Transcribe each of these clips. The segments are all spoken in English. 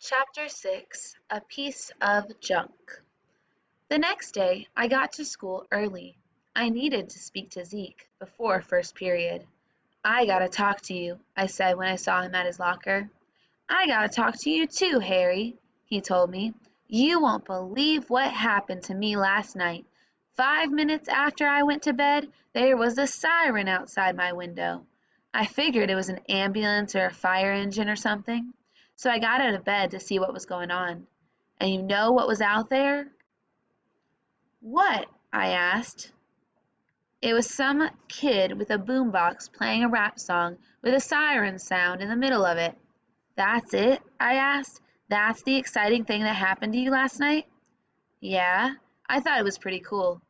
Chapter 6, A Piece of Junk. The next day, I got to school early. I needed to speak to Zeke before first period. "I gotta talk to you," I said when I saw him at his locker. "I gotta talk to you too, Harry," he told me. "You won't believe what happened to me last night. 5 minutes after I went to bed, there was a siren outside my window. I figured it was an ambulance or a fire engine or something, so I got out of bed to see what was going on. And you know what was out there?" "What?" I asked. "It was some kid with a boombox playing a rap song with a siren sound in the middle of it." "That's it?" I asked. "That's the exciting thing that happened to you last night?" "Yeah, I thought it was pretty cool."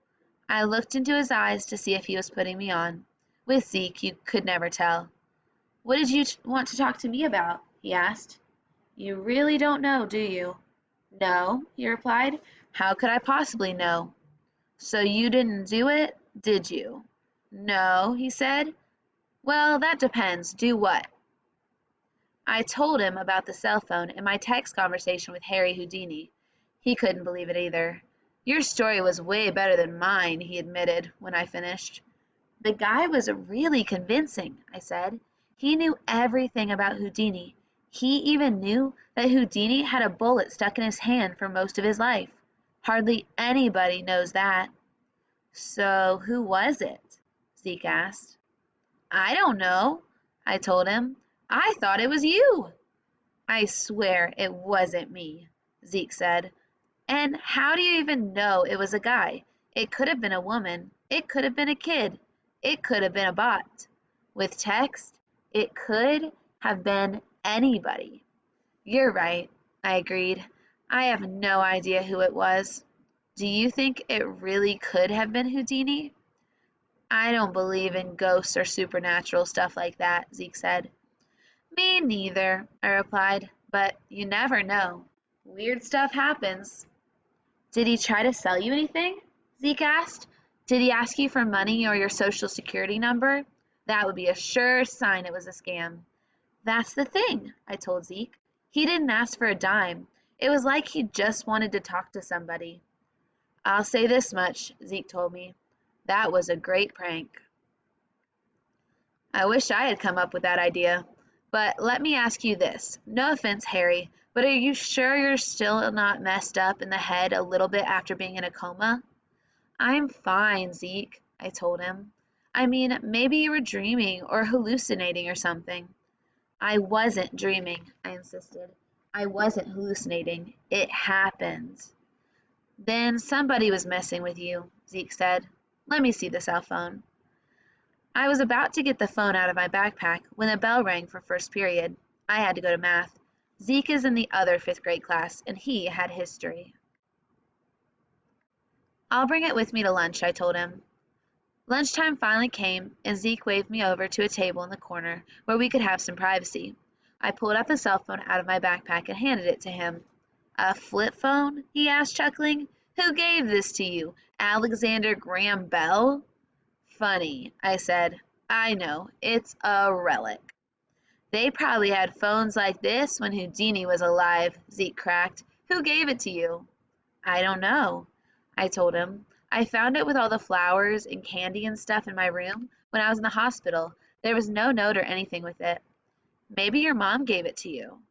I looked into his eyes to see if he was putting me on. With Zeke, you could never tell. "What did you want to talk to me about?" he asked. "You really don't know, do you?" "No," he replied. "How could I possibly know?" "So you didn't do it, did you?" "No," he said. "Well, that depends. Do what?" I told him about the cell phone and my text conversation with Harry Houdini. He couldn't believe it either. "Your story was way better than mine," he admitted when I finished. "The guy was really convincing," I said. "He knew everything about Houdini. He even knew that Houdini had a bullet stuck in his hand for most of his life. Hardly anybody knows that." "So who was it?" Zeke asked. "I don't know," I told him. "I thought it was you." "I swear it wasn't me," Zeke said. "And how do you even know it was a guy? It could have been a woman. It could have been a kid. It could have been a bot. With text, it could have been anybody." "You're right," I agreed. "I have no idea who it was." "Do you think it really could have been Houdini?" "I don't believe in ghosts or supernatural stuff like that," Zeke said. "Me neither," I replied, "but you never know. Weird stuff happens." "Did he try to sell you anything?" Zeke asked. "Did he ask you for money or your social security number? That would be a sure sign it was a scam." "That's the thing," I told Zeke. "He didn't ask for a dime. It was like he just wanted to talk to somebody." "I'll say this much," Zeke told me. "That was a great prank." I wish I had come up with that idea. But let me ask you this. No offense, Harry, but are you sure you're still not messed up in the head a little bit after being in a coma? "I'm fine, Zeke," I told him. "I mean, maybe you were dreaming or hallucinating or something." "I wasn't dreaming," I insisted. "I wasn't hallucinating. It happened." "Then somebody was messing with you," Zeke said. "Let me see the cell phone." I was about to get the phone out of my backpack when the bell rang for first period. I had to go to math. Zeke is in the other fifth grade class, and he had history. "I'll bring it with me to lunch," I told him. Lunchtime finally came, and Zeke waved me over to a table in the corner where we could have some privacy. I pulled out the cell phone out of my backpack and handed it to him. "A flip phone?" he asked, chuckling. "Who gave this to you? Alexander Graham Bell?" "Funny," I said. "I know, it's a relic." "They probably had phones like this when Houdini was alive," Zeke cracked. "Who gave it to you?" "I don't know," I told him. "I found it with all the flowers and candy and stuff in my room when I was in the hospital. There was no note or anything with it." "Maybe your mom gave it to you."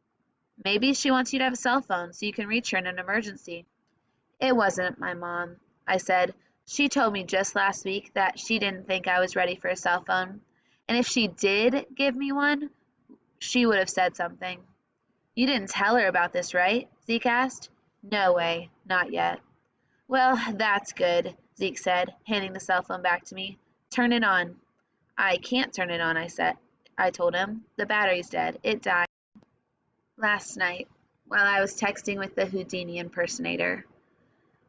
"Maybe she wants you to have a cell phone so you can reach her in an emergency." "It wasn't my mom," I said. "She told me just last week that she didn't think I was ready for a cell phone. And if she did give me one, she would have said something." "You didn't tell her about this, right?" Zeke asked. "No way, not yet." "Well, that's good," Zeke said, handing the cell phone back to me. "Turn it on." "I can't turn it on," I said. I told him. "The battery's dead. It died last night while I was texting with the Houdini impersonator."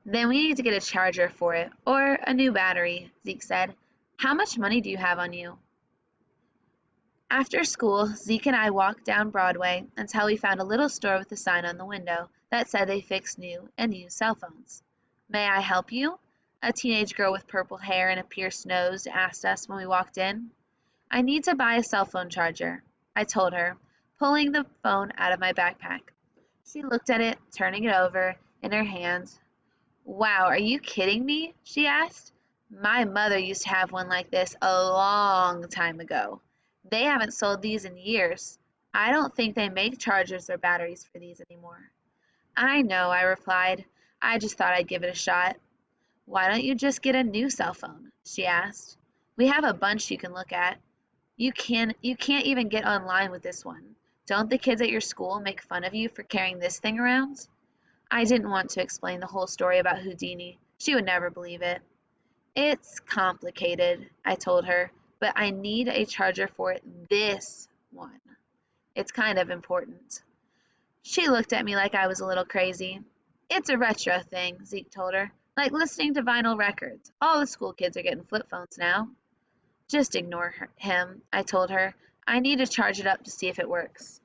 "Then we need to get a charger for it, or a new battery," Zeke said. "How much money do you have on you?" After school, Zeke and I walked down Broadway until we found a little store with a sign on the window that said they fixed new and used cell phones. "May I help you?" a teenage girl with purple hair and a pierced nose asked us when we walked in. "I need to buy a cell phone charger," I told her, pulling the phone out of my backpack. She looked at it, turning it over in her hands. Wow, are you kidding me? She asked. My mother used to have one like this a long time ago. They haven't sold these in years. I don't think they make chargers or batteries for these anymore. I know, I replied. I just thought I'd give it a shot. Why don't you just get a new cell phone? She asked. We have a bunch you can look at. You can't even get online with this one. Don't the kids at your school make fun of you for carrying this thing around? I didn't want to explain the whole story about Houdini. She would never believe it. It's complicated, I told her, but I need a charger for this one. It's kind of important. She looked at me like I was a little crazy. It's a retro thing, Zeke told her, like listening to vinyl records. All the school kids are getting flip phones now. Just ignore him, I told her. I need to charge it up to see if it works.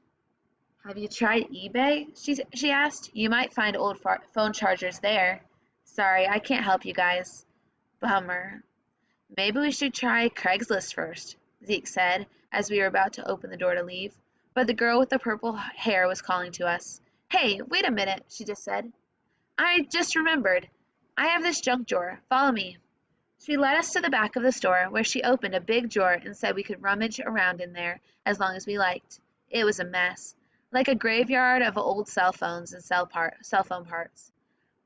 Have you tried eBay? She asked. You might find old phone chargers there. Sorry, I can't help you guys. Bummer. Maybe we should try Craigslist first, Zeke said as we were about to open the door to leave. But the girl with the purple hair was calling to us. Hey, wait a minute, she just said. I just remembered. I have this junk drawer. Follow me. She led us to the back of the store, where she opened a big drawer and said we could rummage around in there as long as we liked. It was a mess, like a graveyard of old cell phones and cell phone parts.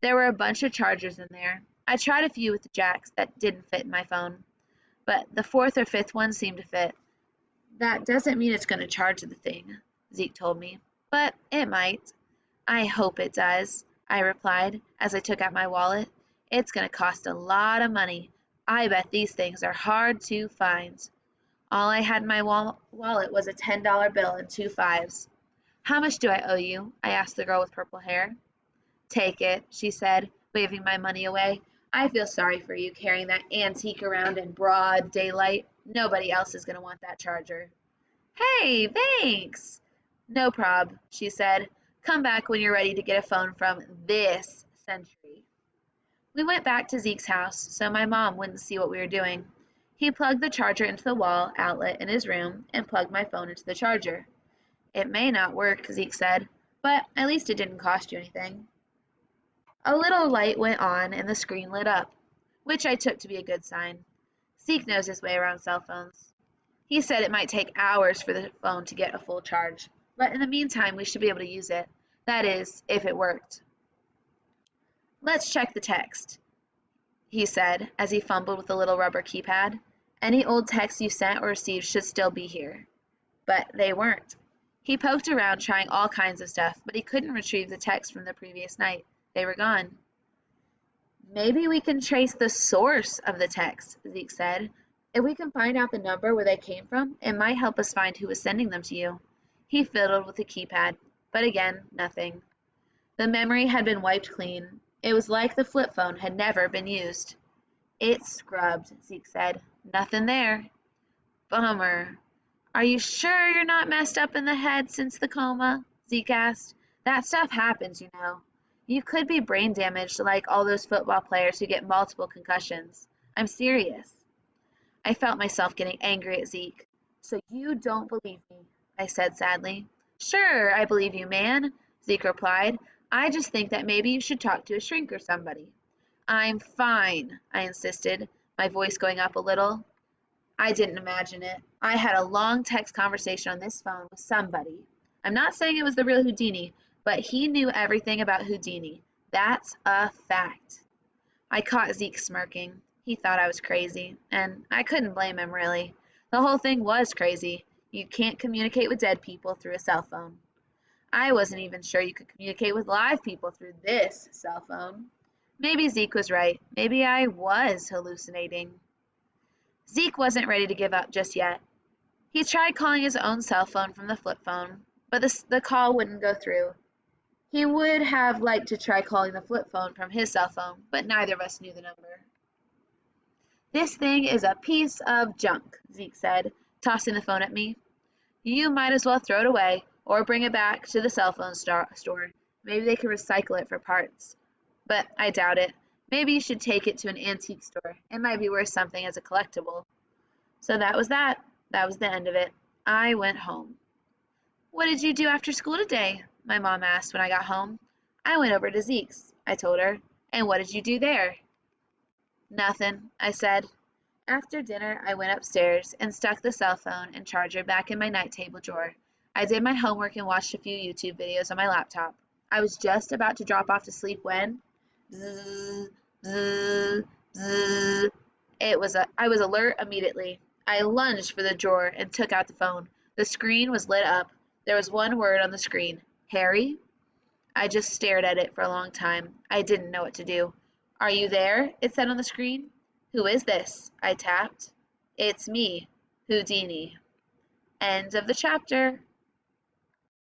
There were a bunch of chargers in there. I tried a few with the jacks that didn't fit in my phone, but the fourth or fifth one seemed to fit. That doesn't mean it's going to charge the thing, Zeke told me, but it might. I hope it does, I replied as I took out my wallet. It's going to cost a lot of money. I bet these things are hard to find. All I had in my wallet was a $10 bill and two fives. How much do I owe you? I asked the girl with purple hair. Take it, she said, waving my money away. I feel sorry for you carrying that antique around in broad daylight. Nobody else is going to want that charger. Hey, thanks. No prob, she said. Come back when you're ready to get a phone from this century. We went back to Zeke's house so my mom wouldn't see what we were doing. He plugged the charger into the wall outlet in his room and plugged my phone into the charger. It may not work, Zeke said, but at least it didn't cost you anything. A little light went on and the screen lit up, which I took to be a good sign. Zeke knows his way around cell phones. He said it might take hours for the phone to get a full charge, but in the meantime we should be able to use it. That is, if it worked. Let's check the text, he said as he fumbled with the little rubber keypad. Any old texts you sent or received should still be here. But they weren't. He poked around trying all kinds of stuff, but he couldn't retrieve the texts from the previous night. They were gone. Maybe we can trace the source of the text, Zeke said. If we can find out the number where they came from, it might help us find who was sending them to you. He fiddled with the keypad, but again, nothing. The memory had been wiped clean. It was like the flip phone had never been used. It's scrubbed, Zeke said. Nothing there. Bummer. Are you sure you're not messed up in the head since the coma? Zeke asked. That stuff happens, you know. You could be brain damaged like all those football players who get multiple concussions. I'm serious. I felt myself getting angry at Zeke. So you don't believe me, I said sadly. Sure, I believe you, man, Zeke replied. I just think that maybe you should talk to a shrink or somebody. I'm fine, I insisted, my voice going up a little. I didn't imagine it. I had a long text conversation on this phone with somebody. I'm not saying it was the real Houdini, but he knew everything about Houdini. That's a fact. I caught Zeke smirking. He thought I was crazy, and I couldn't blame him, really. The whole thing was crazy. You can't communicate with dead people through a cell phone. I wasn't even sure you could communicate with live people through this cell phone. Maybe Zeke was right. Maybe I was hallucinating. Zeke wasn't ready to give up just yet. He tried calling his own cell phone from the flip phone, but the call wouldn't go through. He would have liked to try calling the flip phone from his cell phone, but neither of us knew the number. This thing is a piece of junk, Zeke said, tossing the phone at me. You might as well throw it away or bring it back to the cell phone store. Maybe they can recycle it for parts. But I doubt it. Maybe you should take it to an antique store. It might be worth something as a collectible. So that was that. That was the end of it. I went home. What did you do after school today? My mom asked when I got home. I went over to Zeke's, I told her. And what did you do there? Nothing, I said. After dinner, I went upstairs and stuck the cell phone and charger back in my night table drawer. I did my homework and watched a few YouTube videos on my laptop. I was just about to drop off to sleep when bzzz, bzzz, bzzz. I was alert immediately. I lunged for the drawer and took out the phone. The screen was lit up. There was one word on the screen. Harry? I just stared at it for a long time. I didn't know what to do. Are you there? It said on the screen. Who is this? I tapped. It's me, Houdini. End of the chapter.